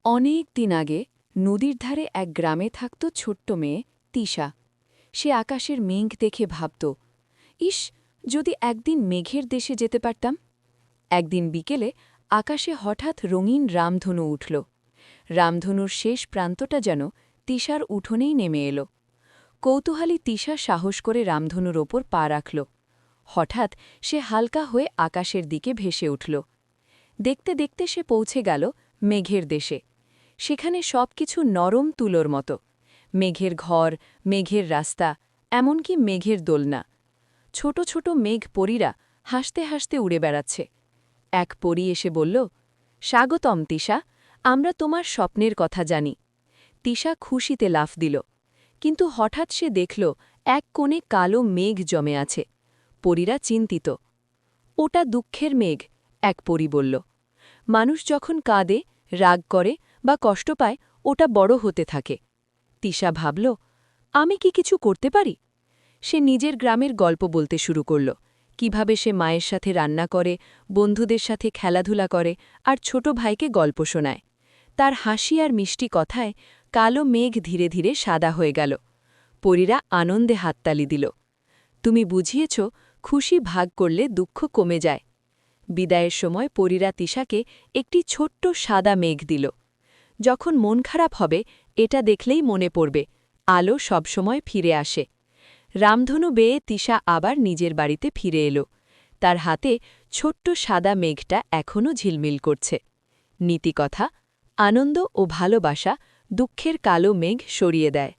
অনেক দিন আগে নদীর ধারে এক গ্রামে থাকত ছোট্ট মেয়ে তিশা। সে আকাশের মেঘ দেখে ভাবত, ইস, যদি একদিন মেঘের দেশে যেতে পারতাম। একদিন বিকেলে আকাশে হঠাৎ রঙিন রামধনু উঠল। রামধনুর শেষ প্রান্তটা যেন তিশার উঠোনেই নেমে এল। কৌতূহলী তিশা সাহস করে রামধনুর ওপর পা রাখল। হঠাৎ সে হালকা হয়ে আকাশের দিকে ভেসে উঠল। দেখতে দেখতে সে পৌঁছে গেল মেঘের দেশে। সেখানে সবকিছু নরম তুলোর মতো, মেঘের ঘর, মেঘের রাস্তা, এমনকি মেঘের দোলনা। ছোট ছোট মেঘ পরীরা হাসতে হাসতে উড়ে বেড়াচ্ছে। এক পরী এসে বলল, স্বাগতম তিশা, আমরা তোমার স্বপ্নের কথা জানি। তিশা খুশিতে লাফ দিল, কিন্তু হঠাৎ সে দেখল এক কোণে কালো মেঘ জমে আছে। পরীরা চিন্তিত। ওটা দুঃখের মেঘ, এক পরী বলল। মানুষ যখন কাঁদে, রাগ করে বা কষ্ট পায়, ওটা বড় হতে থাকে। তিশা ভাবল, আমি কি কিছু করতে পারি? সে নিজের গ্রামের গল্প বলতে শুরু করল, কিভাবে সে মায়ের সাথে রান্না করে, বন্ধুদের সাথে খেলাধুলা করে আর ছোট ভাইকে গল্প শোনায়। তার হাসি আর মিষ্টি কথায় কালো মেঘ ধীরে ধীরে সাদা হয়ে গেল। পরীরা আনন্দে হাততালি দিল। তুমি বুঝিয়েছ, খুশি ভাগ করলে দুঃখ কমে যায়। বিদায়ের সময় পরীরা তিশাকে একটি ছোট্ট সাদা মেঘ দিল। যখন মন খারাপ হবে, এটা দেখলেই মনে পড়বে, আলো সবসময় ফিরে আসে। রামধনু বেয়ে তিশা আবার নিজের বাড়িতে ফিরে এলো। তার হাতে ছোট্ট সাদা মেঘটা এখনও ঝিলমিল করছে। নীতিকথা: আনন্দ ও ভালোবাসা দুঃখের কালো মেঘ সরিয়ে দেয়।